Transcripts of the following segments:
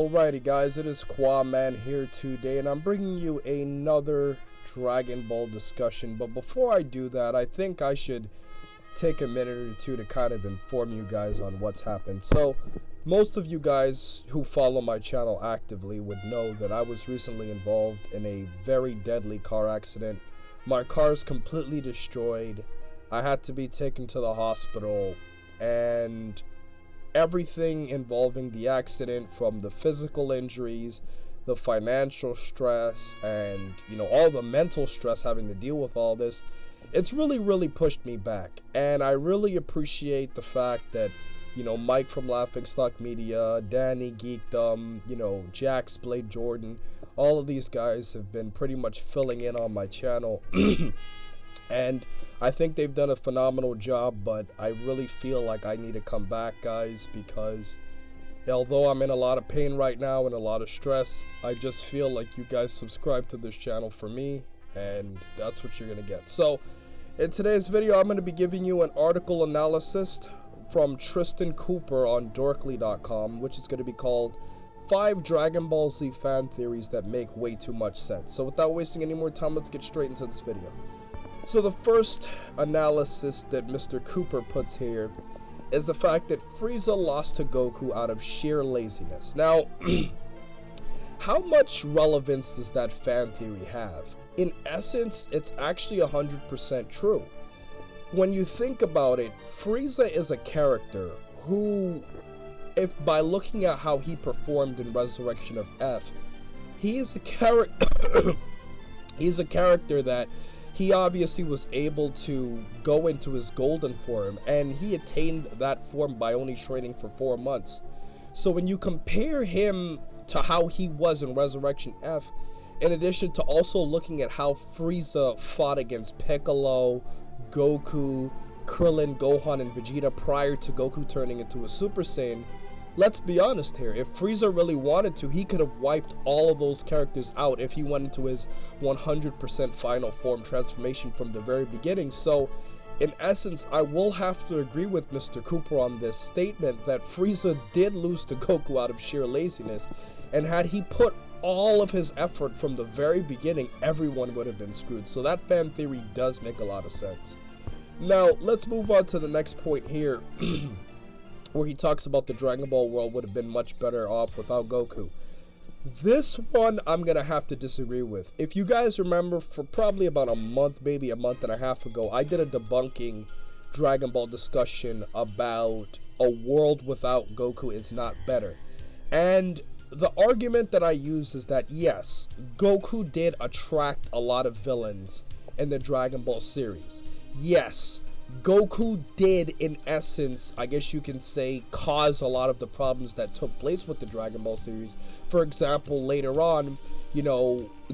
Alrighty guys, it is Qaaman here today, and I'm bringing you another Dragon Ball discussion. But before I do that, I think I should take a minute or two to kind of inform you guys on what's happened. So, most of you guys who follow my channel actively would know that I was recently involved in a very deadly car accident. My car is completely destroyed. I had to be taken to the hospital, and everything involving the accident, from the physical injuries, the financial stress, and all the mental stress having to deal with all this, it's really pushed me back. And I really appreciate the fact that Mike from Laughing Stock Media, Danny Geekdom, Jax Blade Jordan, all of these guys have been pretty much filling in on my channel. And I think they've done a phenomenal job, but I really feel like I need to come back, guys, because although I'm in a lot of pain right now and a lot of stress, I just feel like you guys subscribe to this channel for me, and that's what you're going to get. So, in today's video, I'm going to be giving you an article analysis from Tristan Cooper on Dorkly.com, which is going to be called 5 Dragon Ball Z Fan Theories That Make Way Too Much Sense. So without wasting any more time, let's get straight into this video. So the first analysis that Mr. Cooper puts here is the fact that Frieza lost to Goku out of sheer laziness. Now, how much relevance does that fan theory have? In essence, it's actually 100% true. When you think about it, Frieza is a character who, if by looking at how he performed in Resurrection of F, he's a character that he obviously was able to go into his golden form, and he attained that form by only training for 4 months. So when you compare him to how he was in Resurrection F, in addition to also looking at how Frieza fought against Piccolo, Goku, Krillin, Gohan, and Vegeta prior to Goku turning into a Super Saiyan, let's be honest here, if Frieza really wanted to, he could have wiped all of those characters out if he went into his 100% final form transformation from the very beginning. So, in essence, I will have to agree with Mr. Cooper on this statement that Frieza did lose to Goku out of sheer laziness, and had he put all of his effort from the very beginning, everyone would have been screwed. So that fan theory does make a lot of sense. Now, let's move on to the next point here, where he talks about the Dragon Ball world would have been much better off without Goku. This one I'm gonna have to disagree with. If you guys remember, for probably about a month, maybe a month and a half ago, I did a debunking Dragon Ball discussion about a world without Goku is not better. And the argument that I use is that yes, Goku did attract a lot of villains in the Dragon Ball series. Yes, Goku did, in essence, I guess you can say, cause a lot of the problems that took place with the Dragon Ball series. For example, later on,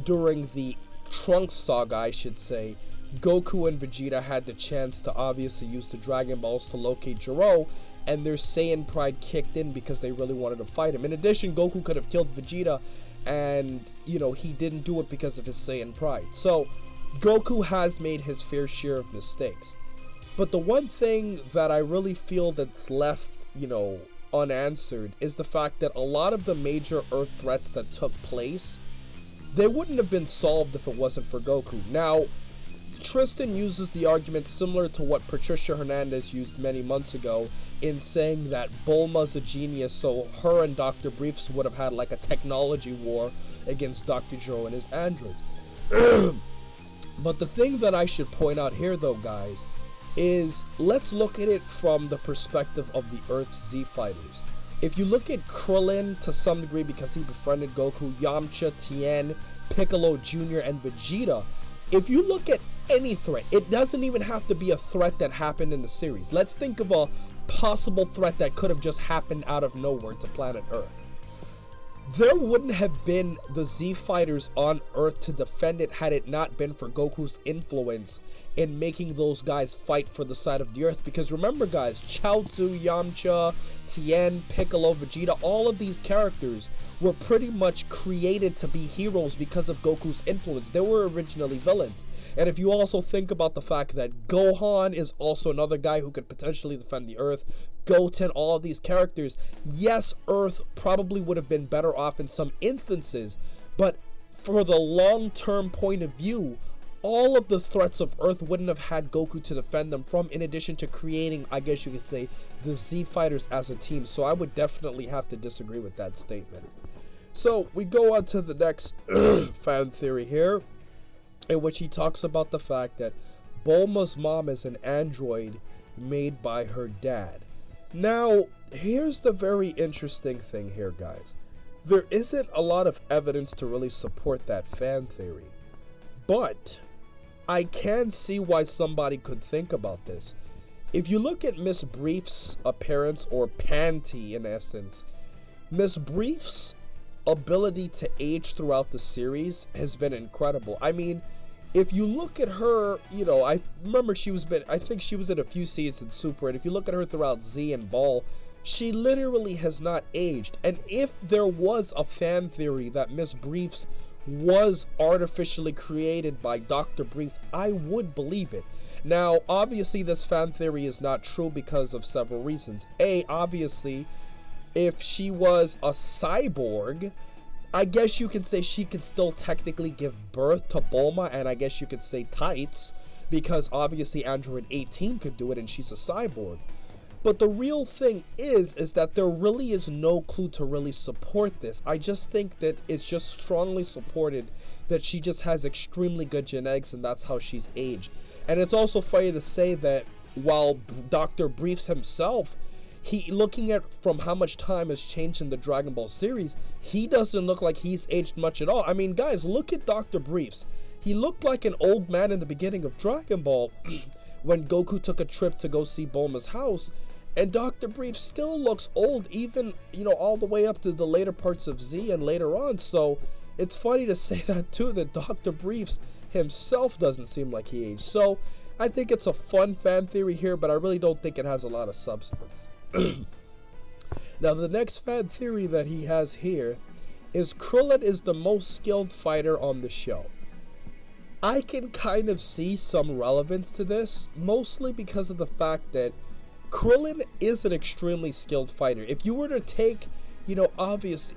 during the Trunks saga, I should say, Goku and Vegeta had the chance to obviously use the Dragon Balls to locate Gero, and their Saiyan pride kicked in because they really wanted to fight him. In addition, Goku could have killed Vegeta, and, he didn't do it because of his Saiyan pride. So, Goku has made his fair share of mistakes. But the one thing that I really feel that's left, unanswered is the fact that a lot of the major Earth threats that took place, they wouldn't have been solved if it wasn't for Goku. Now, Tristan uses the argument similar to what Patricia Hernandez used many months ago in saying that Bulma's a genius, so her and Dr. Briefs would have had like a technology war against Dr. Gero and his androids. But the thing that I should point out here though, guys, is let's look at it from the perspective of the Earth's Z fighters. If you look at Krillin to some degree because he befriended Goku, Yamcha, Tien, Piccolo Jr., and Vegeta, if you look at any threat, it doesn't even have to be a threat that happened in the series. Let's think of a possible threat that could have just happened out of nowhere to planet Earth. There wouldn't have been the Z fighters on Earth to defend it had it not been for Goku's influence in making those guys fight for the side of the Earth. Because remember guys, Chaozu, Yamcha, Tien, Piccolo, Vegeta, all of these characters were pretty much created to be heroes because of Goku's influence. They were originally villains. And if you also think about the fact that Gohan is also another guy who could potentially defend the Earth, Goten, all of these characters, yes, Earth probably would have been better off in some instances, but for the long-term point of view, all of the threats of Earth wouldn't have had Goku to defend them from, in addition to creating, I guess you could say, the Z Fighters as a team. So I would definitely have to disagree with that statement. So we go on to the next fan theory here, in which he talks about the fact that Bulma's mom is an android made by her dad. Now, here's the very interesting thing here, guys. There isn't a lot of evidence to really support that fan theory, but I can see why somebody could think about this. If you look at Miss Briefs' appearance, or Panty in essence, Miss Briefs' ability to age throughout the series has been incredible. I mean, if you look at her, you know, I remember I think she was in a few seasons Super, and if you look at her throughout Z and Ball, she literally has not aged. And if there was a fan theory that Miss Briefs was artificially created by Dr. Brief, I would believe it. Now, obviously, this fan theory is not true because of several reasons. A, obviously, if she was a cyborg, I guess you could say she could still technically give birth to Bulma, and I guess you could say tights, because obviously Android 18 could do it and she's a cyborg. But the real thing is that there really is no clue to really support this. I just think that it's just strongly supported that she just has extremely good genetics, and that's how she's aged. And it's also funny to say that while Dr. Briefs himself, looking at from how much time has changed in the Dragon Ball series, he doesn't look like he's aged much at all. I mean, guys, look at Dr. Briefs. He looked like an old man in the beginning of Dragon Ball when Goku took a trip to go see Bulma's house, and Dr. Briefs still looks old, even, you know, all the way up to the later parts of Z and later on. So it's funny to say that too, that Dr. Briefs himself doesn't seem like he aged. So I think it's a fun fan theory here, but I really don't think it has a lot of substance. Now, the next fan theory that he has here is Krillin is the most skilled fighter on the show. I can kind of see some relevance to this, mostly because of the fact that Krillin is an extremely skilled fighter. If you were to take, you know, obviously,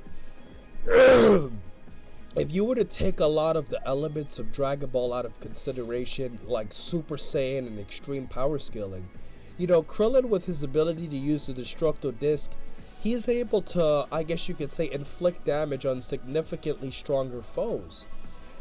if you were to take a lot of the elements of Dragon Ball out of consideration, like Super Saiyan and extreme power scaling, you know, Krillin, with his ability to use the Destructo Disc, he is able to, I guess you could say, inflict damage on significantly stronger foes.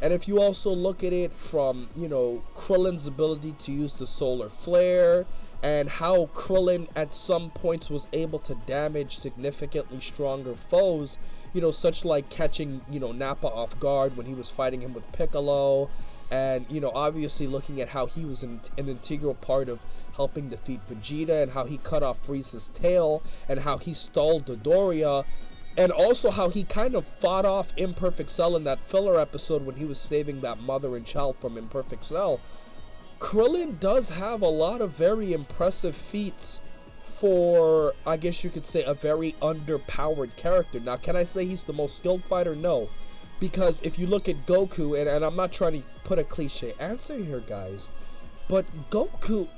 And if you also look at it from, you know, Krillin's ability to use the solar flare, and how Krillin at some points was able to damage significantly stronger foes, you know, such like catching, you know, Nappa off guard when he was fighting him with Piccolo, and, you know, obviously looking at how he was an integral part of helping defeat Vegeta, and how he cut off Frieza's tail, and how he stalled Dodoria, and also how he kind of fought off Imperfect Cell in that filler episode when he was saving that mother and child from Imperfect Cell. Krillin does have a lot of very impressive feats for, I guess you could say, a very underpowered character. Now, can I say he's the most skilled fighter? No. Because if you look at Goku, and I'm not trying to put a cliche answer here, guys, but Goku,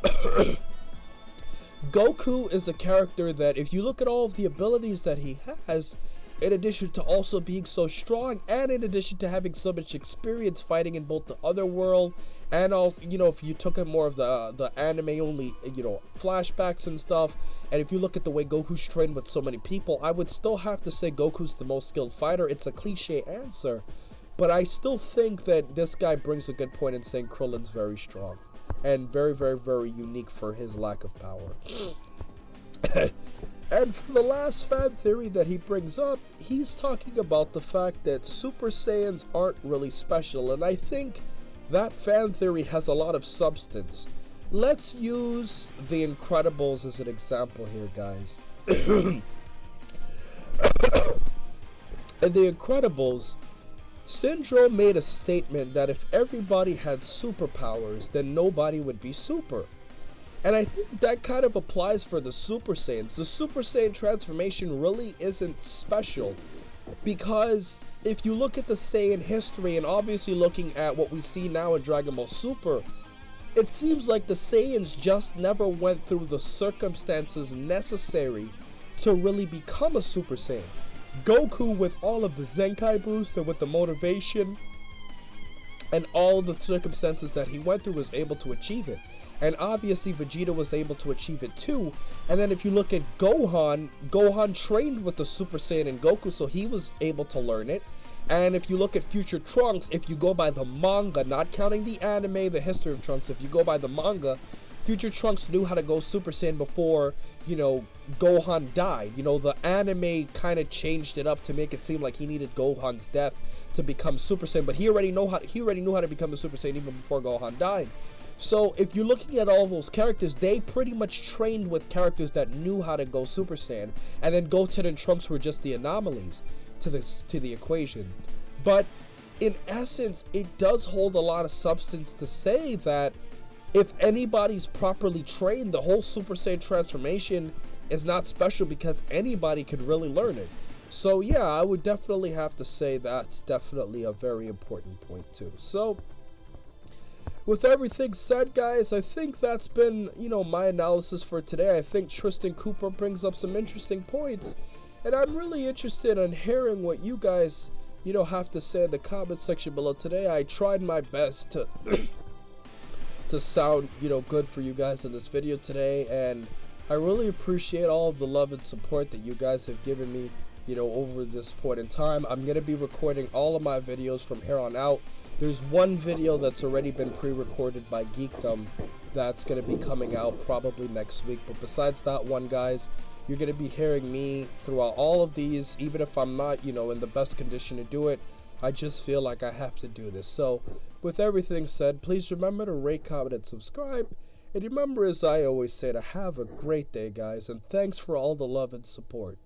Goku is a character that, if you look at all of the abilities that he has, in addition to also being so strong, and in addition to having so much experience fighting in both the other world, and all, you know, if you took in more of the anime only, you know, flashbacks and stuff, and if you look at the way Goku's trained with so many people, I would still have to say Goku's the most skilled fighter. It's a cliche answer, but I still think that this guy brings a good point in saying Krillin's very strong, and very, very, very unique for his lack of power. And for the last fan theory that he brings up, he's talking about the fact that Super Saiyans aren't really special, and I think that fan theory has a lot of substance. Let's use The Incredibles as an example here, guys. In The Incredibles, Syndrome made a statement that if everybody had superpowers, then nobody would be super. And I think that kind of applies for the Super Saiyans. The Super Saiyan transformation really isn't special. Because if you look at the Saiyan history, and obviously looking at what we see now in Dragon Ball Super, it seems like the Saiyans just never went through the circumstances necessary to really become a Super Saiyan. Goku, with all of the Zenkai boost and with the motivation and all the circumstances that he went through, was able to achieve it. And obviously Vegeta was able to achieve it too. And then if you look at Gohan, Gohan trained with the Super Saiyan and Goku, so he was able to learn it. And if you look at future Trunks, if you go by the manga, not counting the anime, the history of Trunks, if you go by the manga, future Trunks knew how to go Super Saiyan before, you know, Gohan died. You know, the anime kind of changed it up to make it seem like he needed Gohan's death to become Super Saiyan, but he already knew how to become a Super Saiyan even before Gohan died. So if you're looking at all those characters, they pretty much trained with characters that knew how to go Super Saiyan, and then Goten and Trunks were just the anomalies to the equation. But in essence, it does hold a lot of substance to say that if anybody's properly trained, the whole Super Saiyan transformation is not special because anybody could really learn it. So yeah, I would definitely have to say that's definitely a very important point too. So with everything said, guys, I think that's been, you know, my analysis for today. I think Tristan Cooper brings up some interesting points, and I'm really interested in hearing what you guys, you know, have to say in the comment section below today. I tried my best to to sound, you know, good for you guys in this video today, and I really appreciate all of the love and support that you guys have given me, you know, over this point in time. I'm going to be recording all of my videos from here on out. There's one video that's already been pre-recorded by Geekdom that's going to be coming out probably next week. But besides that one, guys, you're going to be hearing me throughout all of these, even if I'm not, you know, in the best condition to do it. I just feel like I have to do this. So with everything said, please remember to rate, comment, and subscribe. And remember, as I always say, to have a great day, guys. And thanks for all the love and support.